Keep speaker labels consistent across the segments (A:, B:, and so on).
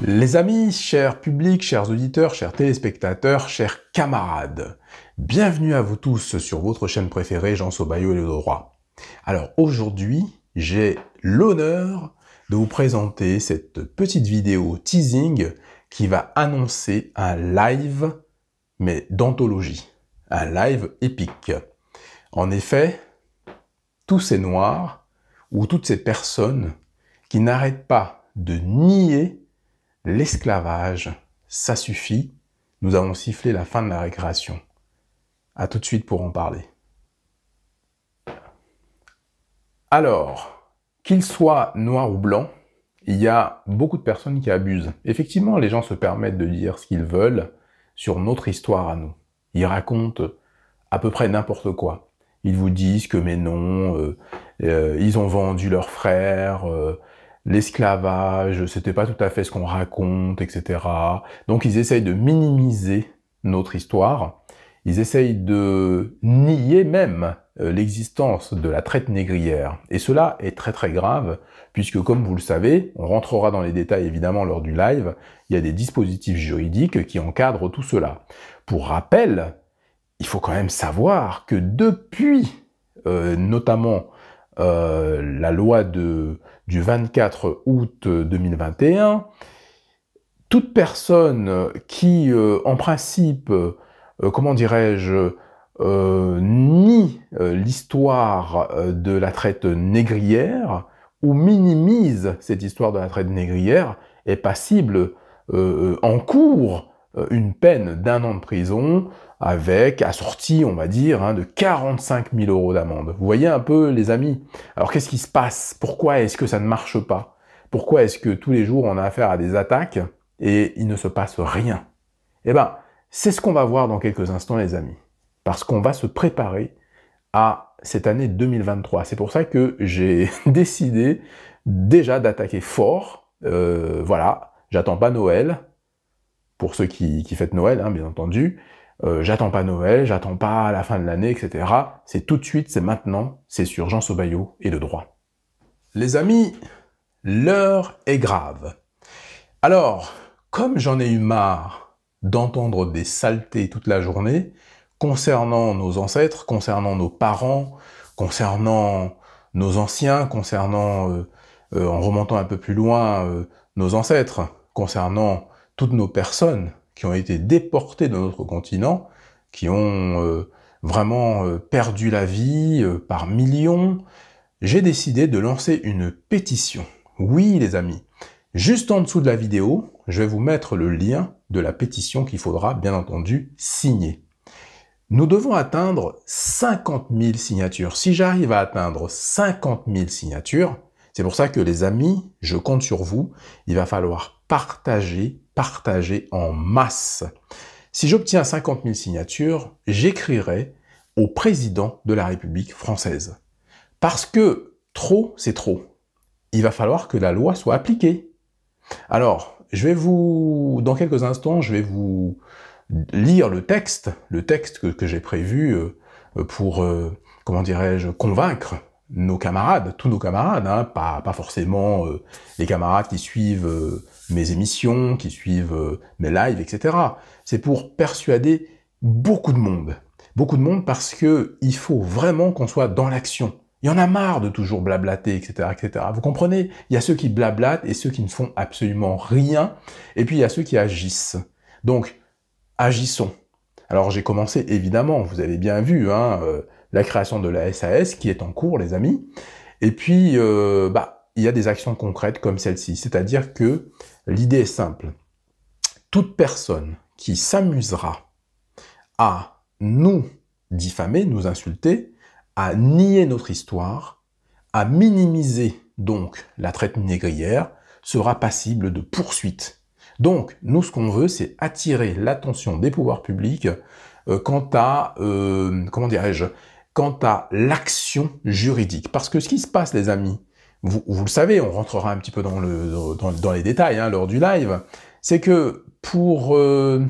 A: Les amis, chers publics, chers auditeurs, chers téléspectateurs, chers camarades, bienvenue à vous tous sur votre chaîne préférée, Jean Sobayo et le droit. Alors aujourd'hui, j'ai l'honneur de vous présenter cette petite vidéo teasing qui va annoncer un live, mais d'anthologie, un live épique. En effet, tous ces noirs ou toutes ces personnes qui n'arrêtent pas de nier l'esclavage, ça suffit, nous avons sifflé la fin de la récréation. À tout de suite pour en parler. Alors, qu'il soit noir ou blanc, il y a beaucoup de personnes qui abusent. Effectivement, les gens se permettent de dire ce qu'ils veulent sur notre histoire à nous. Ils racontent à peu près n'importe quoi. Ils vous disent que mais non, ils ont vendu leurs frères, l'esclavage, c'était pas tout à fait ce qu'on raconte, etc. Donc ils essayent de minimiser notre histoire, ils essayent de nier même l'existence de la traite négrière. Et cela est très très grave, puisque comme vous le savez, on rentrera dans les détails évidemment lors du live, il y a des dispositifs juridiques qui encadrent tout cela. Pour rappel, il faut quand même savoir que depuis, notamment la loi du 24 août 2021, toute personne qui, en principe, comment dirais-je, nie l'histoire de la traite négrière ou minimise cette histoire de la traite négrière est passible, encourt une peine d'1 an de prison, avec assorti, on va dire, de 45 000 € d'amende. Vous voyez un peu, les amis? Alors, qu'est-ce qui se passe? Pourquoi est-ce que ça ne marche pas? Pourquoi est-ce que tous les jours, on a affaire à des attaques et il ne se passe rien? Eh bien, c'est ce qu'on va voir dans quelques instants, les amis. Parce qu'on va se préparer à cette année 2023. C'est pour ça que j'ai décidé déjà d'attaquer fort. Voilà, j'attends pas Noël, pour ceux qui fêtent Noël, bien entendu. J'attends pas Noël, j'attends pas la fin de l'année, etc. C'est tout de suite, c'est maintenant, c'est sur Jean Sobayo et le droit. Les amis, l'heure est grave. Alors, comme j'en ai eu marre d'entendre des saletés toute la journée, concernant nos ancêtres, concernant nos parents, concernant nos anciens, concernant, en remontant un peu plus loin, nos ancêtres, concernant toutes nos personnes qui ont été déportés de notre continent, qui ont vraiment perdu la vie par millions, j'ai décidé de lancer une pétition. Oui, les amis, juste en dessous de la vidéo, je vais vous mettre le lien de la pétition qu'il faudra, bien entendu, signer. Nous devons atteindre 50 000 signatures. Si j'arrive à atteindre 50 000 signatures, c'est pour ça que les amis, je compte sur vous, il va falloir partager en masse. Si j'obtiens 50 000 signatures, j'écrirai au président de la République française. Parce que trop, c'est trop. Il va falloir que la loi soit appliquée. Alors, dans quelques instants, je vais vous lire le texte que j'ai prévu pour, comment dirais-je, convaincre nos camarades, tous nos camarades, pas forcément les camarades qui suivent mes émissions, qui suivent mes lives, etc. C'est pour persuader beaucoup de monde parce que il faut vraiment qu'on soit dans l'action. Il y en a marre de toujours blablater, etc., etc. Vous comprenez? Il y a ceux qui blablatent et ceux qui ne font absolument rien, et puis il y a ceux qui agissent. Donc, agissons. Alors j'ai commencé, évidemment, vous avez bien vu, la création de la SAS qui est en cours, les amis. Et puis, il y a des actions concrètes comme celle-ci. C'est-à-dire que l'idée est simple. Toute personne qui s'amusera à nous diffamer, nous insulter, à nier notre histoire, à minimiser donc la traite négrière, sera passible de poursuites. Donc, nous, ce qu'on veut, c'est attirer l'attention des pouvoirs publics quant à, comment dirais-je, quant à l'action juridique. Parce que ce qui se passe, les amis, vous le savez, on rentrera un petit peu dans les détails lors du live, c'est que pour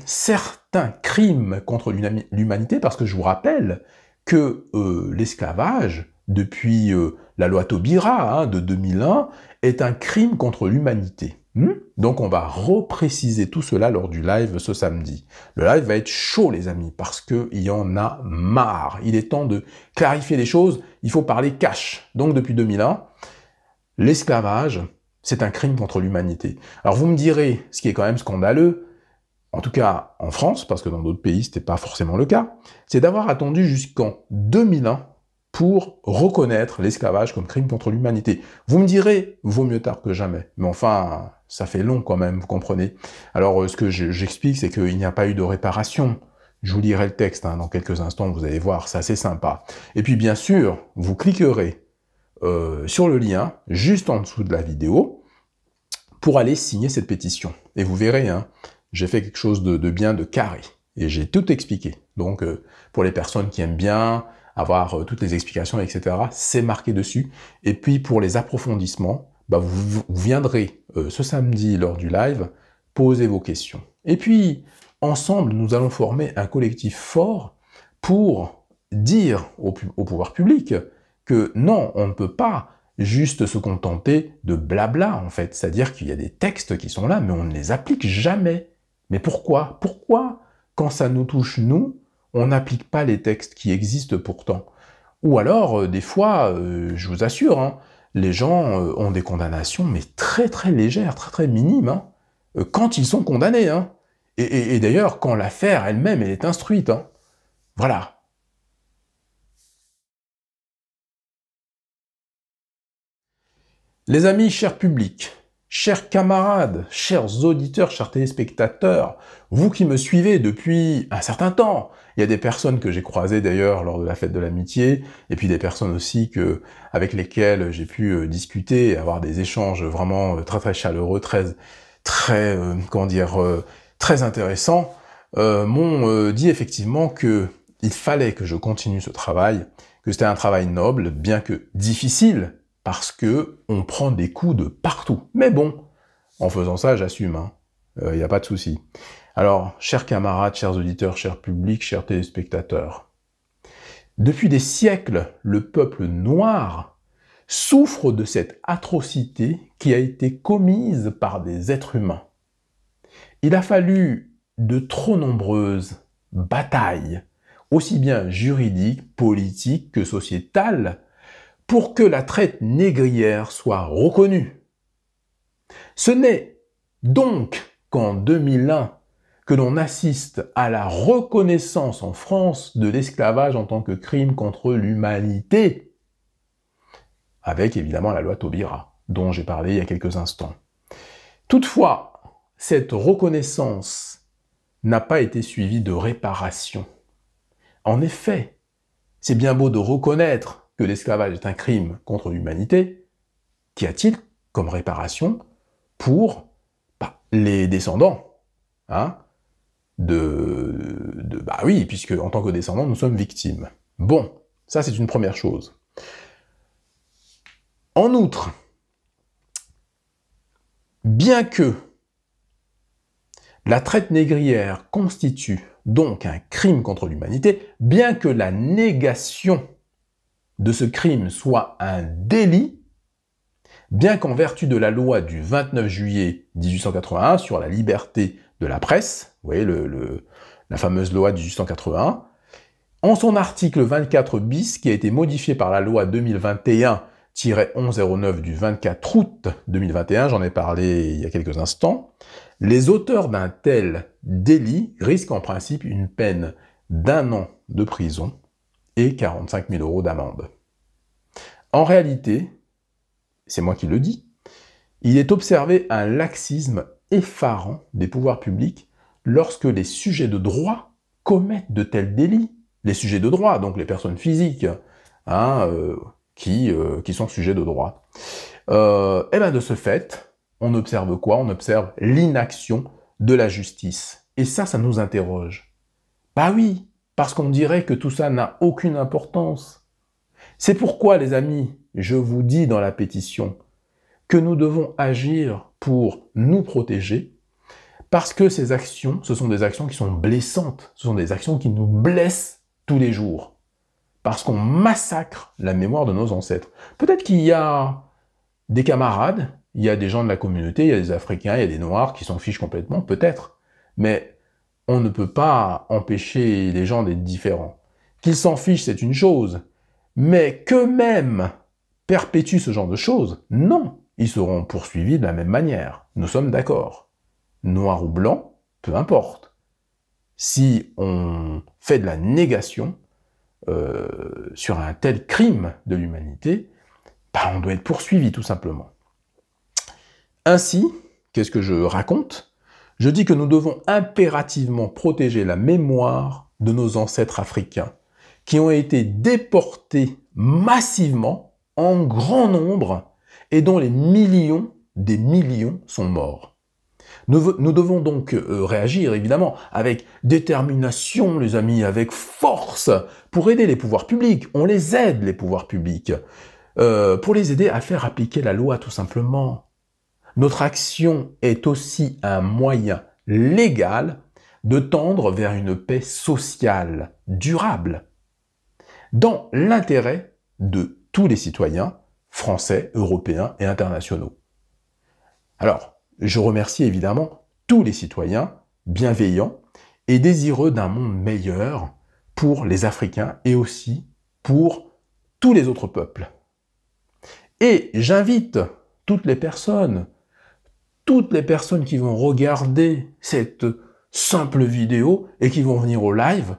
A: certains crimes contre l'humanité, parce que je vous rappelle que l'esclavage, depuis la loi Taubira de 2001, est un crime contre l'humanité. Donc on va repréciser tout cela lors du live ce samedi. Le live va être chaud les amis, parce qu'il y en a marre. Il est temps de clarifier les choses, il faut parler cash. Donc depuis 2001, l'esclavage, c'est un crime contre l'humanité. Alors vous me direz, ce qui est quand même scandaleux, en tout cas en France, parce que dans d'autres pays c'était pas forcément le cas, c'est d'avoir attendu jusqu'en 2001 pour reconnaître l'esclavage comme crime contre l'humanité. Vous me direz, vaut mieux tard que jamais. Mais enfin, ça fait long quand même, vous comprenez. Alors, ce que j'explique, c'est qu'il n'y a pas eu de réparation. Je vous lirai le texte dans quelques instants, vous allez voir, c'est assez sympa. Et puis, bien sûr, vous cliquerez sur le lien, juste en dessous de la vidéo, pour aller signer cette pétition. Et vous verrez, j'ai fait quelque chose de bien, de carré. Et j'ai tout expliqué. Donc, pour les personnes qui aiment bien avoir toutes les explications, etc., c'est marqué dessus. Et puis, pour les approfondissements, vous viendrez ce samedi lors du live poser vos questions. Et puis, ensemble, nous allons former un collectif fort pour dire au pouvoir public que non, on ne peut pas juste se contenter de blabla, en fait. C'est-à-dire qu'il y a des textes qui sont là, mais on ne les applique jamais. Mais pourquoi? Pourquoi, quand ça nous touche, nous, on n'applique pas les textes qui existent pourtant? Ou alors, des fois, je vous assure, les gens ont des condamnations, mais très très légères, très très minimes, quand ils sont condamnés. Et d'ailleurs, quand l'affaire elle-même, elle est instruite. Voilà. Les amis, chers publics, chers camarades, chers auditeurs, chers téléspectateurs, vous qui me suivez depuis un certain temps, il y a des personnes que j'ai croisées d'ailleurs lors de la fête de l'amitié, et puis des personnes aussi avec lesquelles j'ai pu discuter et avoir des échanges vraiment très très chaleureux, très intéressants, m'ont dit effectivement que il fallait que je continue ce travail, que c'était un travail noble, bien que difficile, parce que on prend des coups de partout. Mais bon, en faisant ça, j'assume, il n'y a pas de souci. Alors, chers camarades, chers auditeurs, chers publics, chers téléspectateurs, depuis des siècles, le peuple noir souffre de cette atrocité qui a été commise par des êtres humains. Il a fallu de trop nombreuses batailles, aussi bien juridiques, politiques que sociétales, pour que la traite négrière soit reconnue. Ce n'est donc qu'en 2001 que l'on assiste à la reconnaissance en France de l'esclavage en tant que crime contre l'humanité, avec évidemment la loi Taubira, dont j'ai parlé il y a quelques instants. Toutefois, cette reconnaissance n'a pas été suivie de réparation. En effet, c'est bien beau de reconnaître que l'esclavage est un crime contre l'humanité, qu'y a-t-il comme réparation pour les descendants oui, puisque en tant que descendants, nous sommes victimes. Bon, ça c'est une première chose. En outre, bien que la traite négrière constitue donc un crime contre l'humanité, bien que la négation de ce crime soit un délit, bien qu'en vertu de la loi du 29 juillet 1881 sur la liberté de la presse, vous voyez la fameuse loi de 1881, en son article 24 bis, qui a été modifié par la loi 2021-1109 du 24 août 2021, j'en ai parlé il y a quelques instants, les auteurs d'un tel délit risquent en principe une peine d'1 an de prison et 45 000 € d'amende. En réalité, c'est moi qui le dis, il est observé un laxisme effarant des pouvoirs publics lorsque les sujets de droit commettent de tels délits. Les sujets de droit, donc les personnes physiques, qui sont sujets de droit. Et bien de ce fait, on observe quoi? On observe l'inaction de la justice. Et ça nous interroge. Bah oui, parce qu'on dirait que tout ça n'a aucune importance. C'est pourquoi, les amis, je vous dis dans la pétition que nous devons agir pour nous protéger, parce que ces actions, ce sont des actions qui sont blessantes, ce sont des actions qui nous blessent tous les jours, parce qu'on massacre la mémoire de nos ancêtres. Peut-être qu'il y a des camarades Il y a des gens de la communauté, il y a des Africains, il y a des Noirs qui s'en fichent complètement, peut-être. Mais on ne peut pas empêcher les gens d'être différents. Qu'ils s'en fichent, c'est une chose. Mais qu'eux-mêmes perpétuent ce genre de choses, non. Ils seront poursuivis de la même manière. Nous sommes d'accord. Noir ou blanc, peu importe. Si on fait de la négation sur un tel crime de l'humanité, bah, on doit être poursuivi, tout simplement. Ainsi, qu'est-ce que je raconte? Je dis que nous devons impérativement protéger la mémoire de nos ancêtres africains, qui ont été déportés massivement, en grand nombre, et dont les millions des millions sont morts. Nous devons donc réagir, évidemment, avec détermination, les amis, avec force, pour aider les pouvoirs publics. On les aide, les pouvoirs publics, pour les aider à faire appliquer la loi, tout simplement. Notre action est aussi un moyen légal de tendre vers une paix sociale, durable, dans l'intérêt de tous les citoyens, français, européens et internationaux. Alors, je remercie évidemment tous les citoyens bienveillants et désireux d'un monde meilleur pour les Africains et aussi pour tous les autres peuples. Et j'invite toutes les personnes qui vont regarder cette simple vidéo et qui vont venir au live,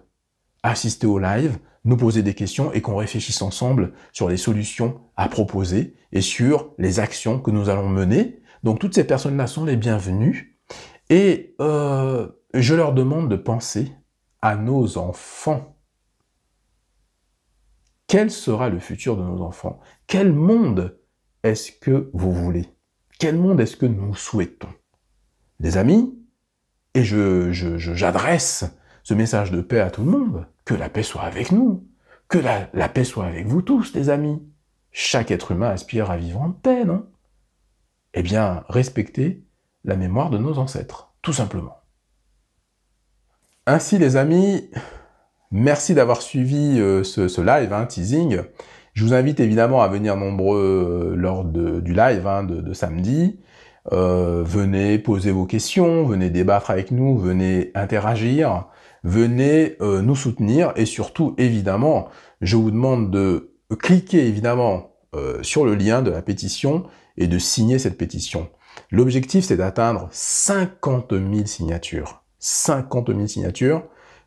A: assister au live, nous poser des questions et qu'on réfléchisse ensemble sur les solutions à proposer et sur les actions que nous allons mener. Donc toutes ces personnes-là sont les bienvenues et je leur demande de penser à nos enfants. Quel sera le futur de nos enfants? Quel monde est-ce que vous voulez? Quel monde est-ce que nous souhaitons? Les amis, et j'adresse ce message de paix à tout le monde, que la paix soit avec nous, que la paix soit avec vous tous, les amis. Chaque être humain aspire à vivre en paix, non? Eh bien, respectez la mémoire de nos ancêtres, tout simplement. Ainsi, les amis, merci d'avoir suivi ce live, teasing. Je vous invite évidemment à venir nombreux lors du live de samedi. Venez poser vos questions, venez débattre avec nous, venez interagir, venez nous soutenir et surtout, évidemment, je vous demande de cliquer évidemment sur le lien de la pétition et de signer cette pétition. L'objectif, c'est d'atteindre 50 000 signatures. 50 000 signatures,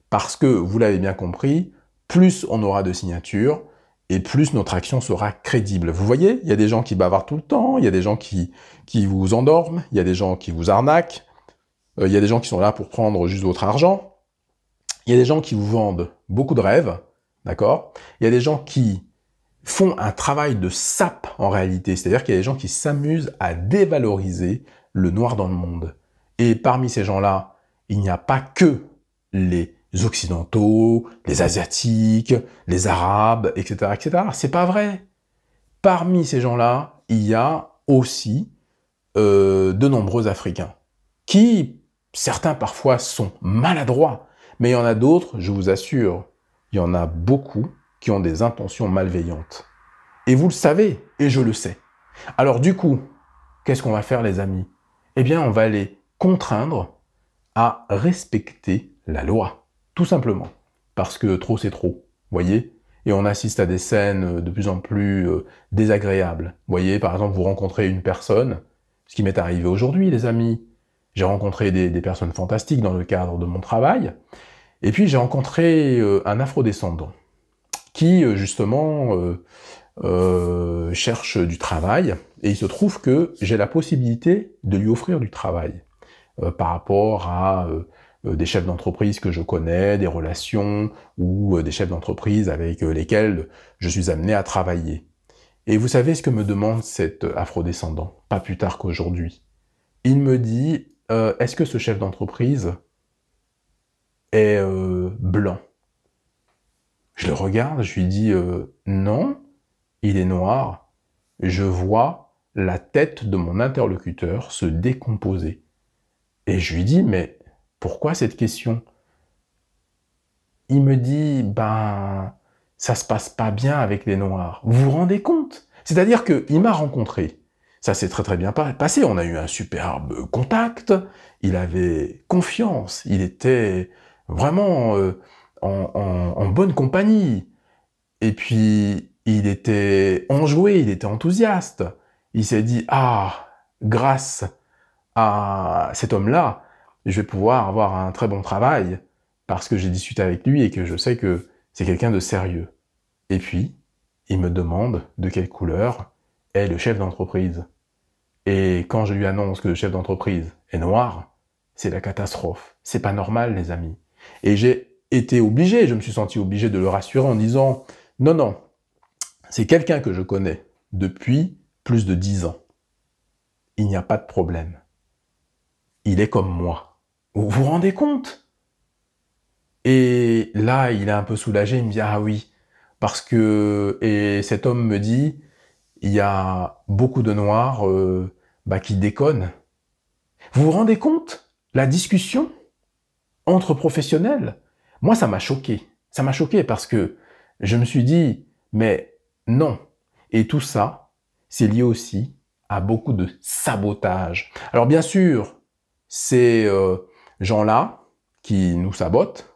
A: parce que, vous l'avez bien compris, plus on aura de signatures, et plus notre action sera crédible. Vous voyez, il y a des gens qui bavardent tout le temps, il y a des gens qui vous endorment, il y a des gens qui vous arnaquent, il y a des gens qui sont là pour prendre juste votre argent, il y a des gens qui vous vendent beaucoup de rêves, d'accord? Il y a des gens qui font un travail de sape en réalité, c'est-à-dire qu'il y a des gens qui s'amusent à dévaloriser le noir dans le monde. Et parmi ces gens-là, il n'y a pas que les Occidentaux, les Asiatiques, les Arabes, etc., etc. C'est pas vrai. Parmi ces gens-là, il y a aussi de nombreux Africains, qui, certains parfois, sont maladroits, mais il y en a d'autres, je vous assure, il y en a beaucoup qui ont des intentions malveillantes. Et vous le savez, et je le sais. Alors du coup, qu'est-ce qu'on va faire, les amis? Eh bien, on va les contraindre à respecter la loi. Tout simplement. Parce que trop, c'est trop. Voyez? Et on assiste à des scènes de plus en plus désagréables. Voyez, par exemple, vous rencontrez une personne, ce qui m'est arrivé aujourd'hui, les amis. J'ai rencontré des personnes fantastiques dans le cadre de mon travail. Et puis, j'ai rencontré un afrodescendant qui, justement, cherche du travail. Et il se trouve que j'ai la possibilité de lui offrir du travail par rapport à des chefs d'entreprise que je connais, des relations, ou des chefs d'entreprise avec lesquels je suis amené à travailler. Et vous savez ce que me demande cet afrodescendant, pas plus tard qu'aujourd'hui. Il me dit, est-ce que ce chef d'entreprise est blanc? Je le regarde, je lui dis, non, il est noir. Je vois la tête de mon interlocuteur se décomposer. Et je lui dis, mais pourquoi cette question? Il me dit, ben, ça se passe pas bien avec les Noirs. Vous vous rendez compte? C'est-à-dire qu'il m'a rencontré. Ça s'est très très bien passé, on a eu un superbe contact, il avait confiance, il était vraiment en bonne compagnie. Et puis, il était enjoué, il était enthousiaste. Il s'est dit, ah, grâce à cet homme-là, je vais pouvoir avoir un très bon travail parce que j'ai discuté avec lui et que je sais que c'est quelqu'un de sérieux. Et puis, il me demande de quelle couleur est le chef d'entreprise. Et quand je lui annonce que le chef d'entreprise est noir, c'est la catastrophe. C'est pas normal, les amis. Et j'ai été obligé, je me suis senti obligé de le rassurer en disant, non, non, c'est quelqu'un que je connais depuis plus de 10 ans. Il n'y a pas de problème. Il est comme moi. Vous vous rendez compte? Et là, il est un peu soulagé, il me dit, ah oui, parce que... Et cet homme me dit, il y a beaucoup de noirs qui déconnent. Vous vous rendez compte? La discussion entre professionnels, moi, ça m'a choqué. Ça m'a choqué parce que je me suis dit, mais non. Et tout ça, c'est lié aussi à beaucoup de sabotage. Alors bien sûr, ces gens-là qui nous sabotent,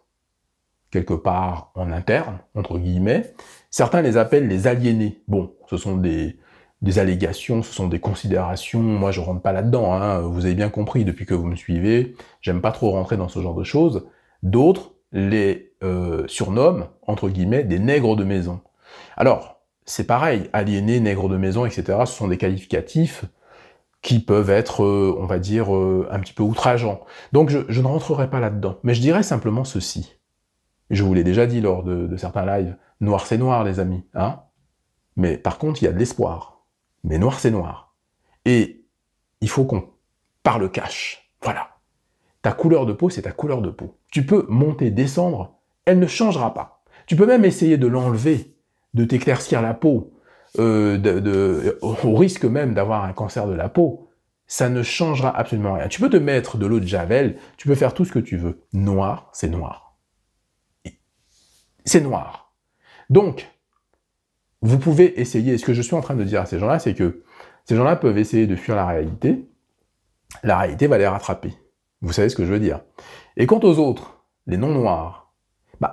A: quelque part en interne, entre guillemets, certains les appellent les aliénés. Bon, ce sont des allégations, ce sont des considérations, moi je rentre pas là-dedans, hein. Vous avez bien compris depuis que vous me suivez, j'aime pas trop rentrer dans ce genre de choses. D'autres les surnomment, entre guillemets, des nègres de maison. Alors, c'est pareil, aliénés, nègres de maison, etc., ce sont des qualificatifs qui peuvent être, on va dire, un petit peu outrageants. Donc je ne rentrerai pas là-dedans, mais je dirais simplement ceci. Je vous l'ai déjà dit lors de certains lives, noir c'est noir les amis, hein. Mais par contre, il y a de l'espoir. Mais noir c'est noir. Et il faut qu'on parle cash. Voilà. Ta couleur de peau, c'est ta couleur de peau. Tu peux monter, descendre, elle ne changera pas. Tu peux même essayer de l'enlever, de t'éclaircir la peau, au risque même d'avoir un cancer de la peau. Ça ne changera absolument rien. Tu peux te mettre de l'eau de Javel, tu peux faire tout ce que tu veux. Noir, c'est noir. C'est noir. Donc, vous pouvez essayer, ce que je suis en train de dire à ces gens-là, c'est que ces gens-là peuvent essayer de fuir la réalité va les rattraper. Vous savez ce que je veux dire. Et quant aux autres, les non-noirs,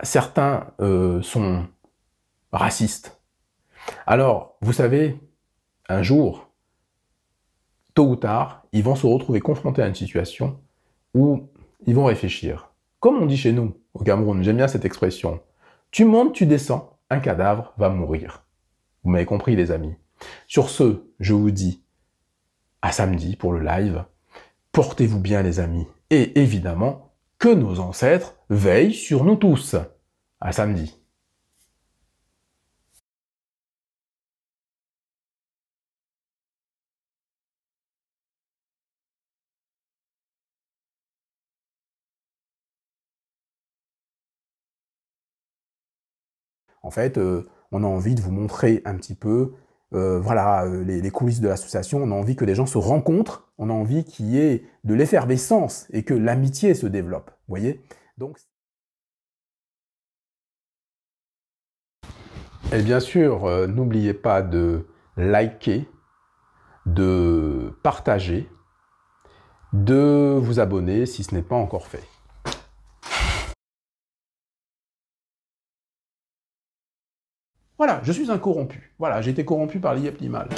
A: certains sont racistes. Alors, vous savez, un jour, tôt ou tard, ils vont se retrouver confrontés à une situation où ils vont réfléchir. Comme on dit chez nous, au Cameroun, j'aime bien cette expression, tu montes, tu descends, un cadavre va mourir. Vous m'avez compris les amis. Sur ce, je vous dis à samedi pour le live. Portez-vous bien les amis. Et évidemment, que nos ancêtres veillent sur nous tous. À samedi. En fait, on a envie de vous montrer un petit peu voilà, les coulisses de l'association. On a envie que les gens se rencontrent, on a envie qu'il y ait de l'effervescence et que l'amitié se développe. Vous voyez? Donc, et bien sûr, n'oubliez pas de liker, de partager, de vous abonner si ce n'est pas encore fait. Voilà, je suis un corrompu. Voilà, j'ai été corrompu par l'IEP Limal.